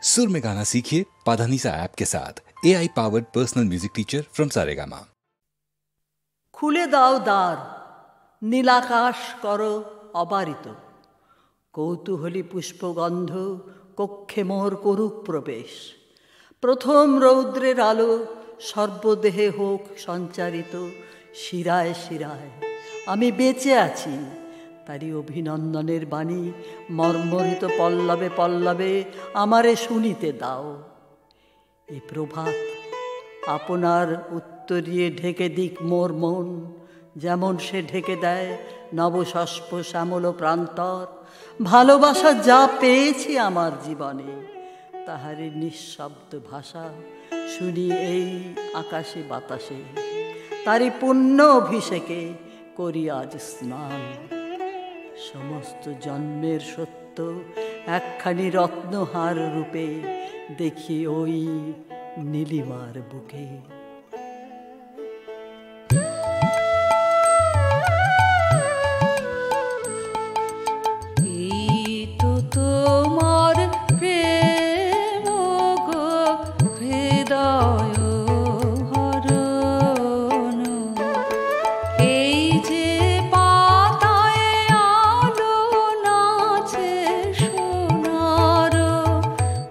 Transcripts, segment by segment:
सुर में गाना सीखिए पाधानीसा ऐप के साथ। AI powered personal music teacher from Saregama. খুলে দাও দ্বার, নীলাকাশ করো অবারিত, কৌতূহলী পুষ্পগন্ধ কক্ষে মোর করুক প্রবেশ। প্রথম রৌদ্রের আলো সর্বদেহে হোক সঞ্চারিত, শিরায় শিরায় আমি বেঁচে আছি, তারই অভিনন্দনের বাণী মর্মরিত পল্লবে পল্লবে আমারে শুনিতে দাও। এ প্রভাত আপনার উত্তরিয়ে ঢেকে দিক মোর মন, যেমন সে ঢেকে দেয় নবশস্প শ্যামল প্রান্তর। ভালোবাসা যা পেয়েছি আমার জীবনে, তাহারই নিঃশব্দ ভাষা শুনি এই আকাশে বাতাসে। তারই পুণ্য অভিষেকে করি আজ স্নান। সমস্ত জন্মের সত্য একখানি রত্নহার রূপে দেখি ওই নীলিমার বুকে।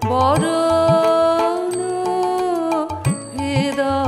বরণ হৃদয়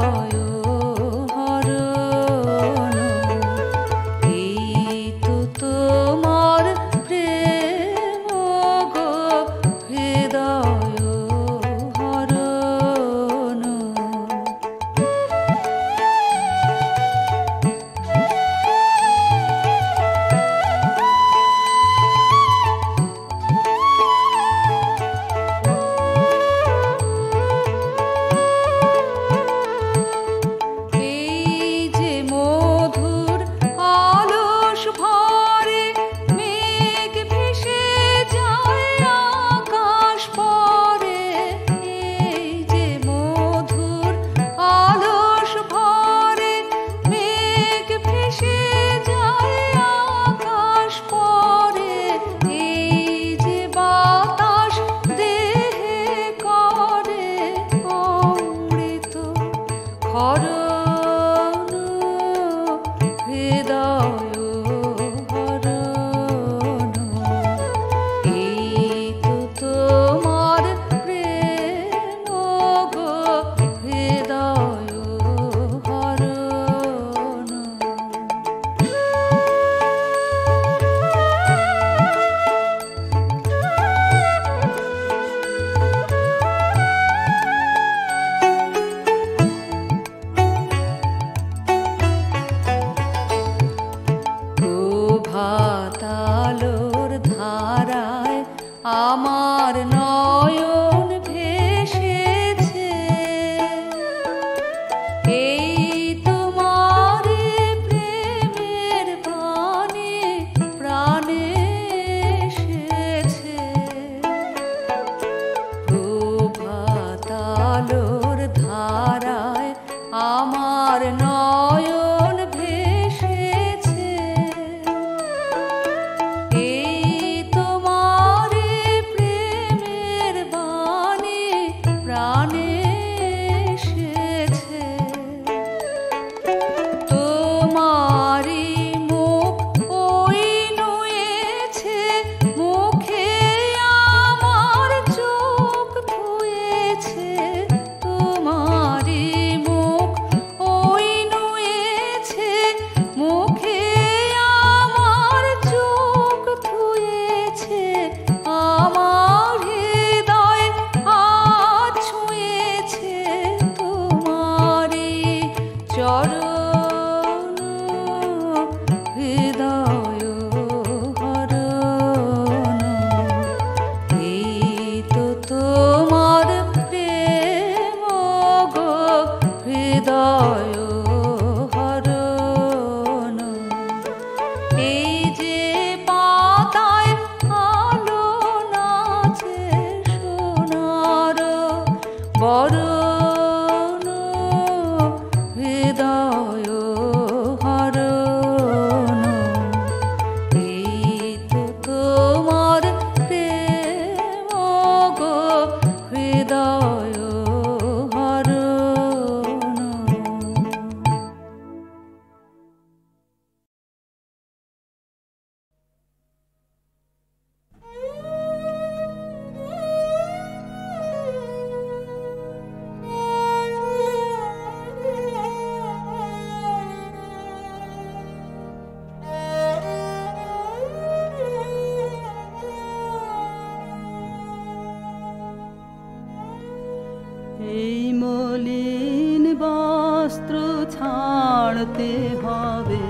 এই মলিন বস্ত্র ছাড়তে হবে,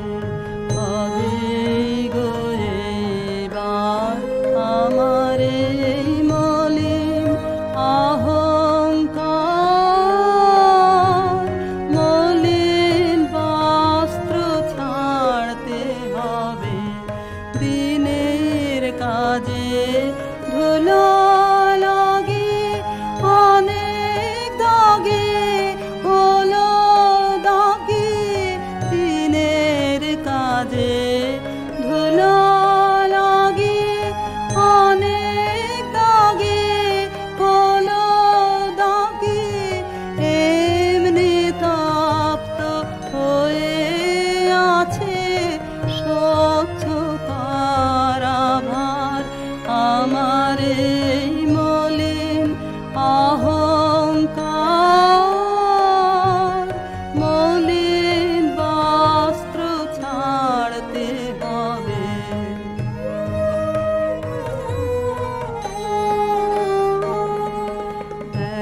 হবে গো এবার আমার এই মলিন অহংকার। মলিন বস্ত্র ছাড়তে হবে, দিনের কাজে ধুলো লাগে অনেক দাগে, হলো দাগে দিনের কাজে ধুলো লাগে অনেক দাগে, হলো দাগে এমনি তপ্ত হয়ে আছে স্বচ্ছতার আভার আমার এই মলিন অহংকার। মলিন বস্ত্র ছাড়তে হবে।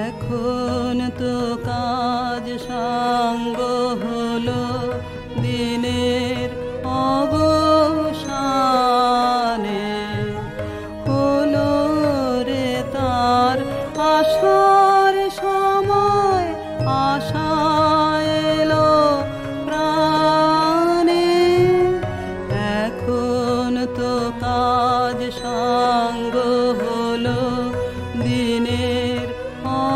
এখন তো কাজ সাঙ্গ হলো দিনের অবসানে, হলো রে তার আসার সময়, আশা এলো প্রাণে। এখন তো কাজ সাঙ্গ হলো দিনের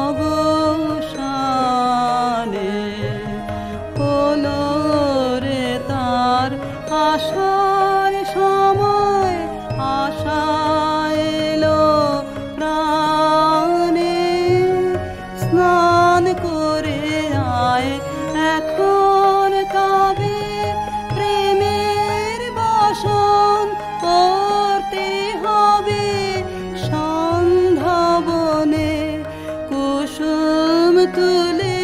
অবসানে, হলো রে তার আসার সময়, আশা এলো প্রাণে। স্নান করে আয় এখন তবে, প্রেমের বাসন করতে হবে। সন্ধ্যা বনে কুসুম তুলে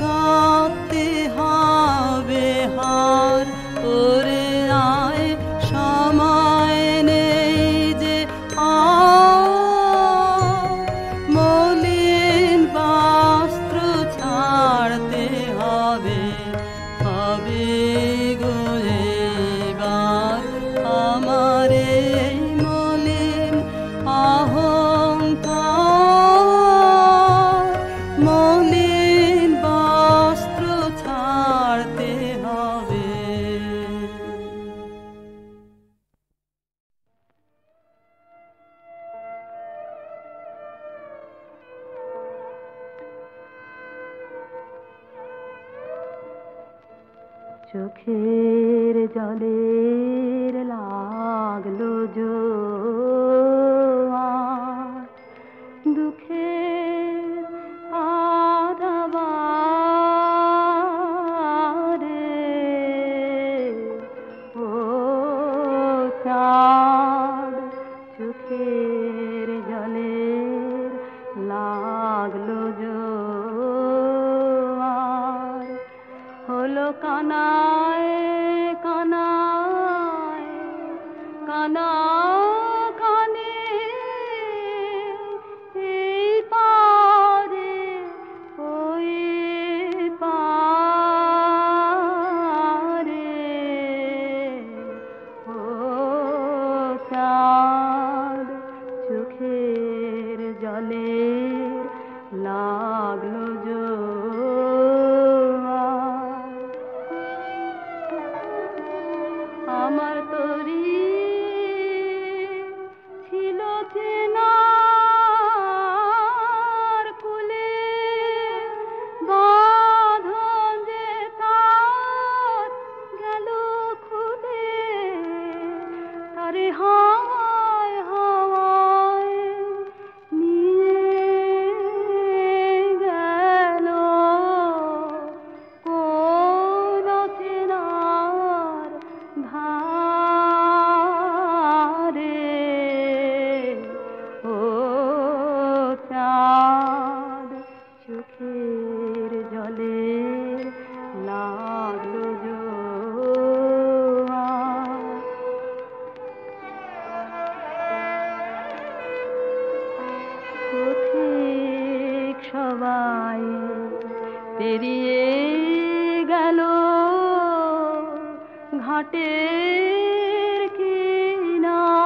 গাঁথতে হবে হার, করে আয় সময় নেই যে আর। মলিন বস্ত্র ছাড়তে হবে, হবে গো এবার আমার এই মলিন অহংকার। মলিন বস্ত্র ছাড়তে হবে। চোখের জলের লাগলো জোয়ার, দুঃখের আধাবারে ও চাঁদ। চোখের জলের লাগলো জোয়ার, হলো কানায় কানায় কানা কানে এই পারে ওই পারে ও চাঁদ। চোখের জলের লাগলো জোয়ার, আমার তরি ছিল চেনার কুলে, বাঁধন যে তার গেল খুলে। তারে হাওয়ায় হাওয়ায় নিয়ে গেল সবাই পেরিয়ে গেল ঘাটের কিনারাতে,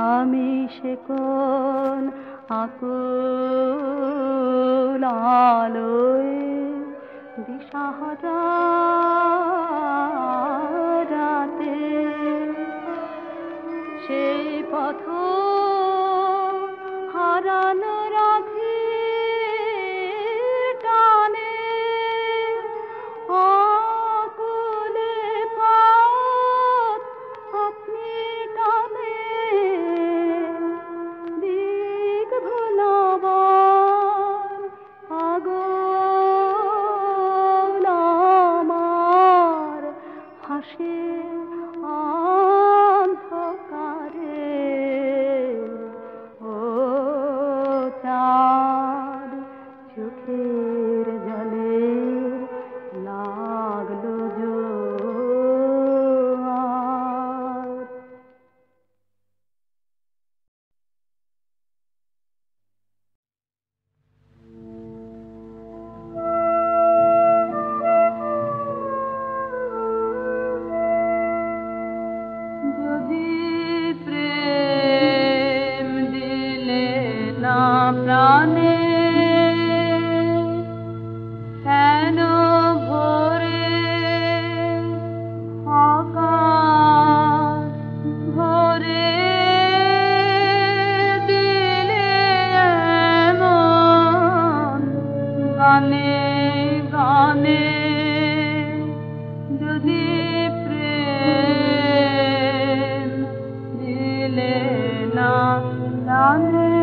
আমি সে কোন আকুল আলোয় দিশাহারা রাতে, সেই পথ হারানো রাধির টানে আকুলে পথ আপনি টানে, দিক ভোলাবার পাগল আমার হাসে অন্ধকারে। ও চাঁদ চোখের জলে লাগলো জোয়ার। যদি প্রেম দিলে না প্রাণে, কেন ভোরে আকাশ ভরে দিলে এমন গানে গানে, যদি প্রেম দিলে না জানে।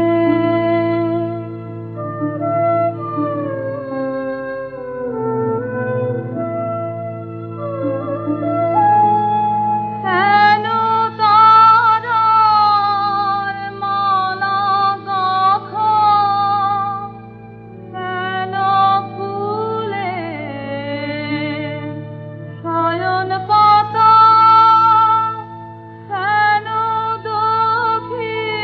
কেন তারার মালা গাঁথা, কেন ফুলের শয়ন পাতা, কেন দক্ষিণ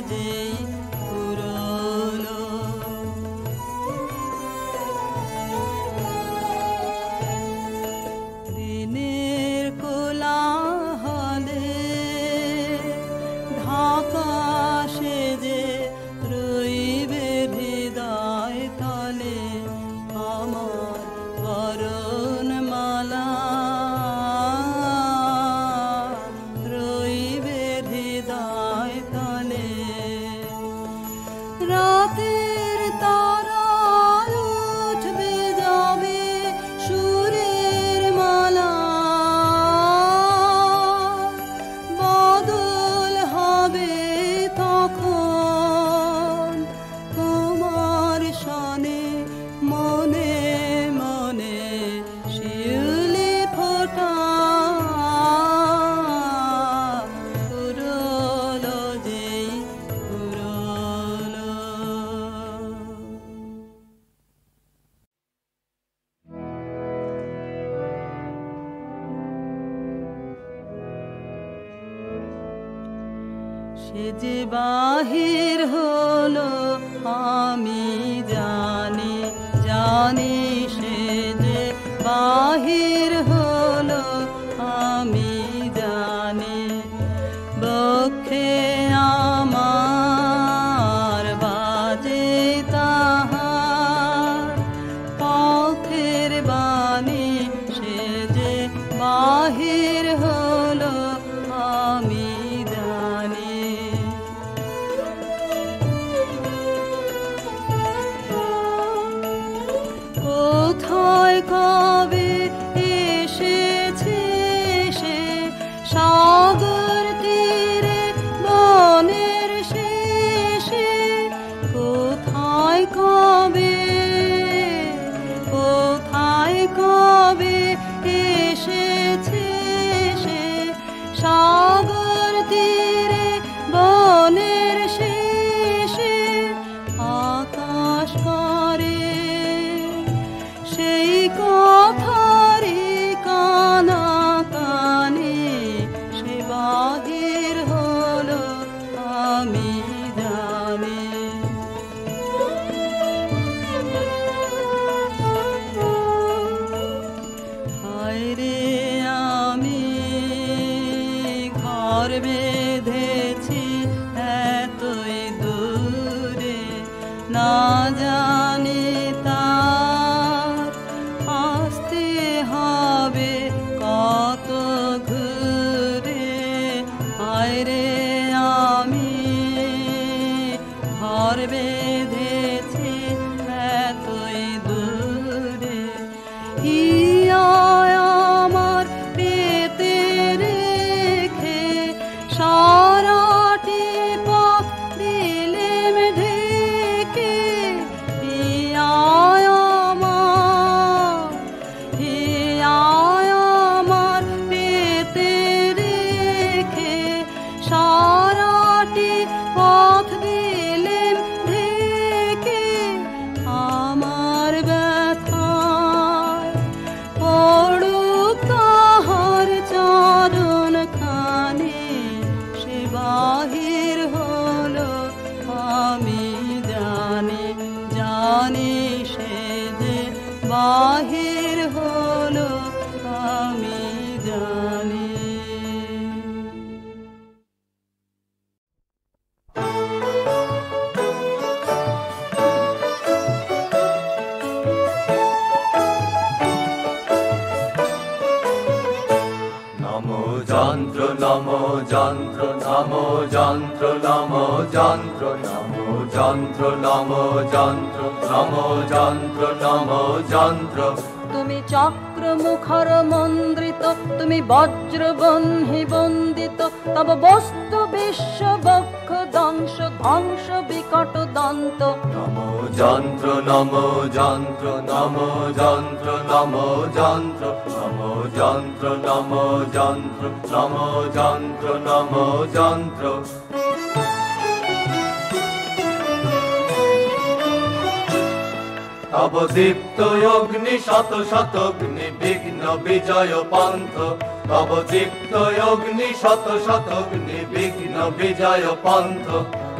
যেই পুরলো। দিনের কোলাহলে ঢাকা সেজে রইবে হৃদয় তলে আমার বরণমালা, রইবে হৃদয় তলে। রাতের তারা উঠবে যাবে সুরের মালা, বদল হবে তখন তোমার শানে মনে মনে শিউলি ফোটা। পুরলো যেই পুরলো। সে যে বাহির হলো আমি জানি জানি, সে যে বাহির হলো আমি জানি। বক্ষে আমার বাজে তাহার পথের বাণী, সে যে বাহির হলো আমি জানি। কোথায় কবে এসেছে সে সাগর তীরে বনের শেষে। কোথায় কবে এসেছে সে সাগর তীরে বনের শেষে। আকাশ করে সেই কথারি কানা কানে, সে বাহির হলো আমি জানি। হায় রে আমি ঘর বেঁধেছি এতই দূরে, না জানি তার আসতে হবে কত ঘুরে। হায় রে আমি ঘর বেঁধেছি এতই দূরে। হিয়ায় আমার পেতে রেখে সারাটি পথ দিলেম ঢেকে। হিয়ায় আমার পেতে রেখে সারাটি পথ দিলেম ঢেকে। আমার ব্যথায় পড়ুক তাহার চরণ খানি, সে বাহির হলো আমি জানি জানি, সে যে বাহির হলো আমি জানি। নমো যন্ত্র নমো যন্ত্র নমো যন্ত্র নমো যন্ত্র নমো যন্ত্র নমো যন্ত্র নমো যন্ত্র নমো যন্ত্র। তুমি চক্র মুখর মন্দ্রিত, তুমি বজ্র বহ্নি বন্দিত, তব বস্তু বিশ্ব বক্ষ দংশ ধ্বংস বিকট দন্ত। নমো যন্ত্র নমো যন্ত্র নমো যন্ত্র নমো যন্ত্র নমো যন্ত্র নমো যন্ত্র নমো যন্ত্র নমো যন্ত্র। তব দীপ্ত অগ্নি শত শত অগ্নি বিঘ্ন বিজয় পন্থ। তব দীপ্ত অগ্নি শত শত অগ্নি বিঘ্ন বিজয় পন্থ।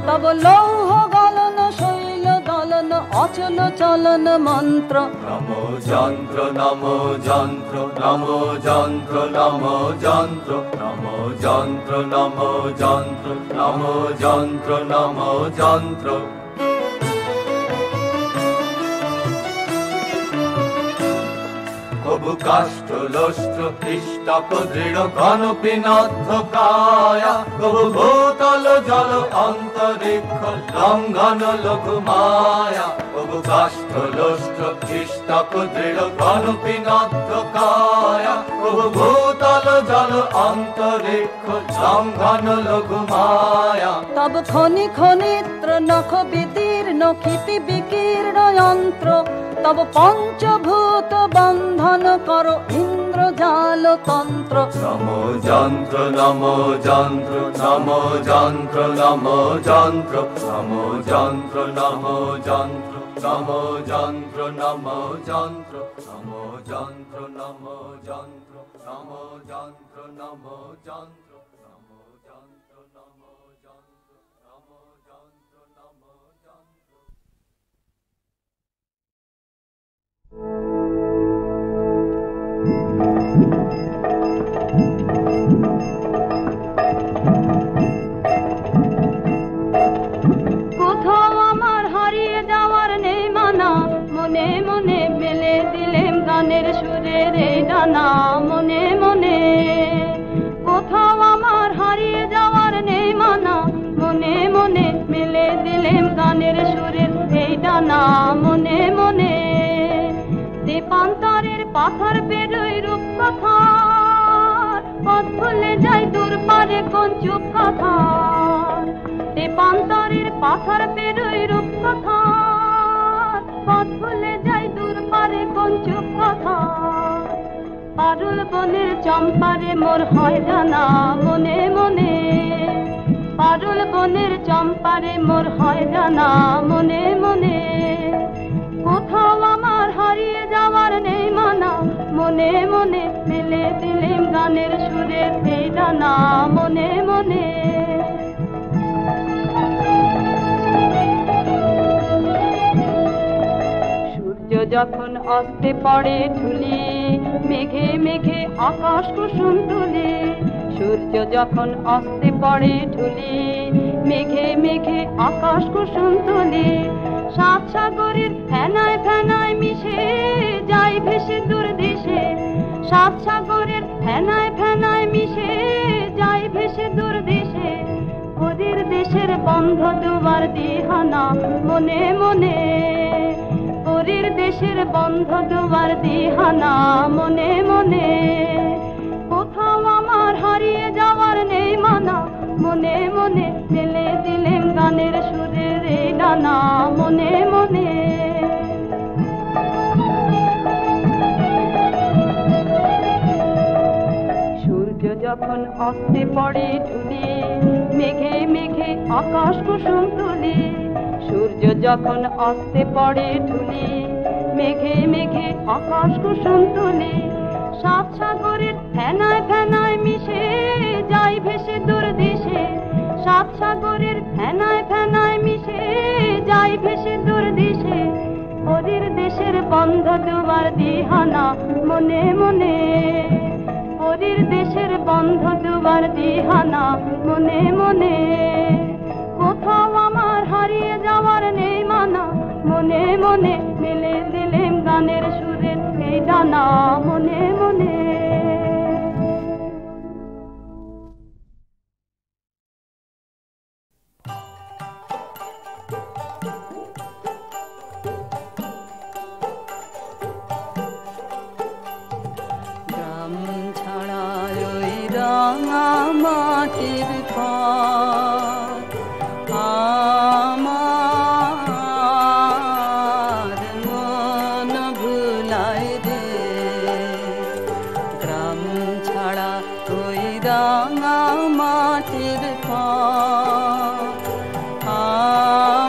তব লৌহ গলন শৈল দলন অচল চলন মন্ত্র নমো যন্ত্র নমো যন্ত্র নমো যন্ত্র নমো যন্ত্র নমো যন্ত্র নমো যন্ত্র নমো যন্ত্র নমো যন্ত্র কবু কাষ্ঠ লোষ্ঠ পৃষ্ঠক দৃঢ় ঘন পিনদ্ধ কায়া কবু ভূতল জল অন্তরিক্ষ লঙ্ঘন লঘু মায়া কবু কাষ্ঠ লোষ্ঠ পৃষ্ঠক দৃঢ় ঘন পিনদ্ধ কায়া কবু ভূতল জল অন্তরিক্ষ লঙ্ঘন লঘু মায়া তব খনি খনিত্র নখ বিদীর্ণ ক্ষিতি বিকীর্ণ যন্ত্র তব পঞ্চভূত বন্ধন কর ইন্দ্রজাল তন্ত্র নমো যন্ত্র নমো যন্ত্র নমো যন্ত্র নমো যন্ত্র নমো যন্ত্র নমো যন্ত্র নমো যন্ত্র নমো যন্ত্র নমো যন্ত্র নমো যন্ত্র নমো যন্ত্র নমো যন্ত্র নমো যন্ত্র নমো যন্ত্র নমো যন্ত্র নমো যন্ত্র কোথাও আমার হারিয়ে যাওয়ার নেই মানা মনে মনে মেলে দিলেম গানের সুরের এই ডানা মনে মনে কোথাও আমার হারিয়ে যাওয়ার নেই মানা মনে মনে মেলে দিলেম গানের সুরের এই ডানা মনে মনে দীপান্তরের পাথর বেরোয় রূপ কথার পথ ভুলে যাই দূর পারে কোন চুপ কথার দীপান্তরের পাথর বেরোয় রূপ কথার পথ ভুলে যাই দূর পারে কোন চুপ কথার পারুল বনের চম্পারে মোর হয় জানা মনে মনে পারুল বনের চম্পারে মোর হয় জানা মনে মনে কোথাও আমার হারিয়ে যাওয়ার নেই মানা মনে মনে মেলে দিলেম গানের সুরের এই ডানা মনে মনে সূর্য যখন অস্তে পড়ে ঢুলি মেঘে মেঘে আকাশ কুসুম তুলি সূর্য যখন অস্তে পড়ে ঢুলি মেঘে মেঘে আকাশ কুসুম তুলি সাত সাগরের ফেনায় ফেনায় মিশে যাই ভেসে দূর দেশে সাত সাগরের ফেনায় ফেনায় মিশে যাই ভেসে দূর দেশে ওদের দেশের বন্ধ দুয়ার দিহানা মনে মনে ওদের দেশের বন্ধ দুয়ার দিহানা মনে মনে কোথাও আমার হারিয়ে যাওয়ার নেই মানা মনে মনে মেলে দিলেম গানের সুরের এই ডানা মনে মনে সূর্য যখন অস্তে পড়ে ঢুলি মেঘে মেঘে আকাশ কুসুম তুলি সূর্য যখন অস্তে পড়ে ঢুলি মেঘে মেঘে আকাশ কুসুম তুলি সাত সাগরের ফেনায় ফেনায় মিশে যাই ভেসে দূর দেশে সাত সাগরের ফেনায় ফেনায় মিশে যাই ভেসে দূর দেশে ওদের দেশের বন্ধ দুয়ার দিহানা মনে মনে ওদের দেশের বন্ধ দুয়ার দিহানা মনে মনে কোথাও আমার হারিয়ে যাওয়ার নেই মানা মনে মনে মেলে দিলেম গানের সুরের এই ডানা মনে মনে গ্রাম ছাড়া ওই রাঙা মাটির ঘর আমার মন ভুলায় রে গ্রাম ছাড়া ওই রাঙা মাটির ঘর আমার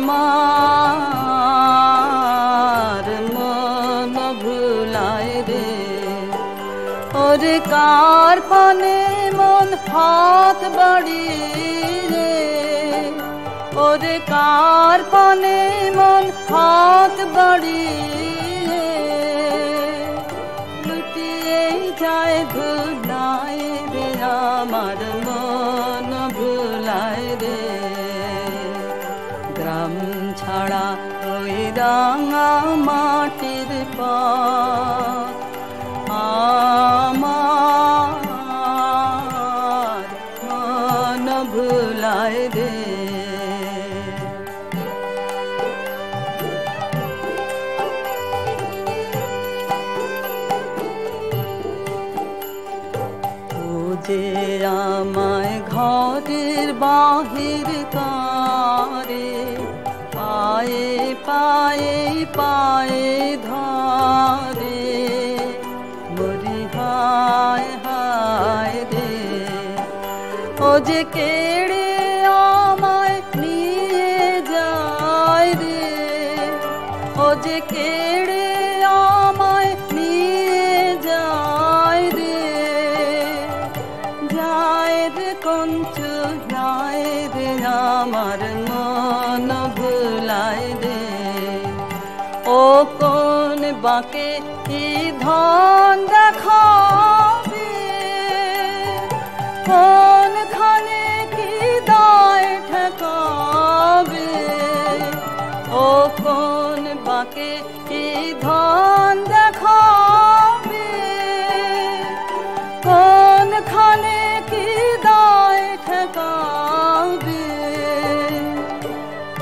মন ভুলায় রে ওরে কার পানে মন হাত বাড়িয়ে ওরে কার পানে মন হাত বাড়িয়ে লুটিয়ে যায় ধুলায় রে আমার মন ভুলায় রে গ্রাম ছাড়া ওই রাঙা মাটির পথ আমার মন ভুলায় রে যে আমায় ঘরের বাহির করে পায়ে পায়ে পায়ে ধরে মরি হায় হায় রে ও যে কেড়ে আমায় নিয়ে যায় রে ও যে কেড়ে আমায় নিয়ে যায় রে কঞ্চু যায় রে আমার মন ভুলায় রে ও কোন বাঁকে কি ধন দেখাবে কোনখানে কি দায় ঠেকাবে ও কোন বাঁকে কি ধন দেখাবে কোনখানে কি দায় ঠেকাবে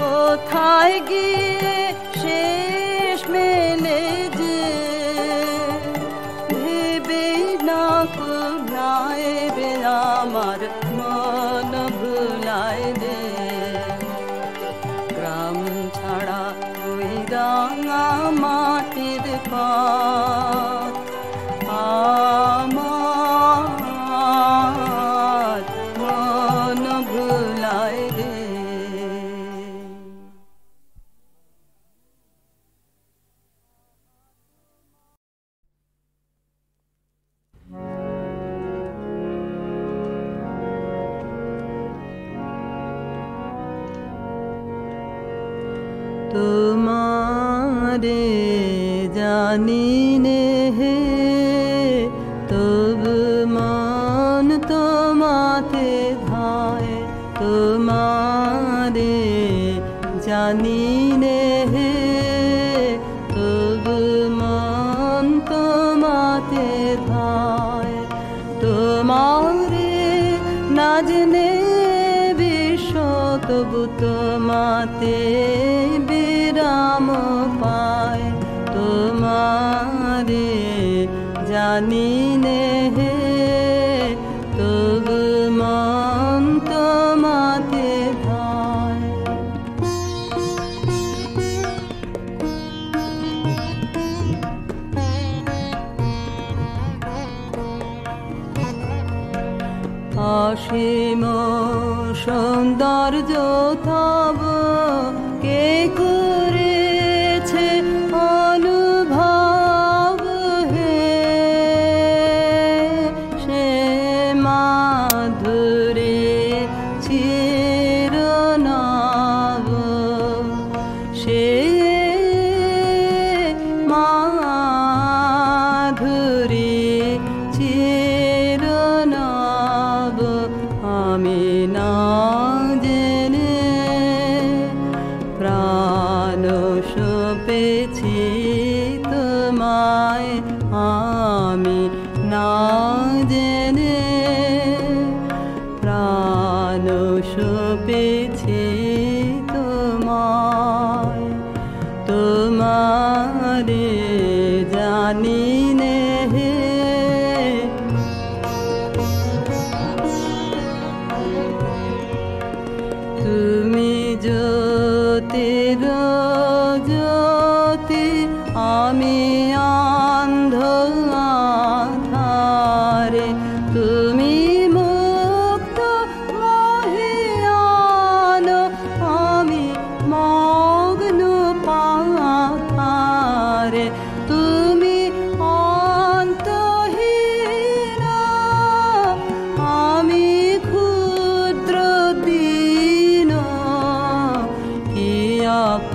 কোথায় গিয়ে শেষ মেলে যে ভেবে না কুলায় রে আমার মন ভুলায় রে গ্রাম ছাড়া ওই রাঙা মাটির পথ আমার মন ভুলায় রে তোমারে জানি নে হে তবু মন তোমাতে ধায় তোমারে জানি নে হে তবু মন তোমাতে ধায় তোমারে না জেনে বিশ্ব তবু তোমাতে বিরাম পায় তোমারে জানি নে হে তবু মন তোমাতে ধায় অসীম সৌন্দর্য তব কে করেছে অনুভব হে সে মাধুরী চিরনব সে মাধুরী চিরনব আমি না জেনে প্রাণ সপেছি তোমায় আমি না জেনে প্রাণ সপেছি তোমায় তোমারে জানি নে হে তুমি জ্যোতির জ্যোতি আমি অন্ধ আধারে তুমি মুক্ত মহিয়ান আমি মগ্ন পাথারে তুমি অন্তহীন আমি ক্ষুদ্র দীন বাপ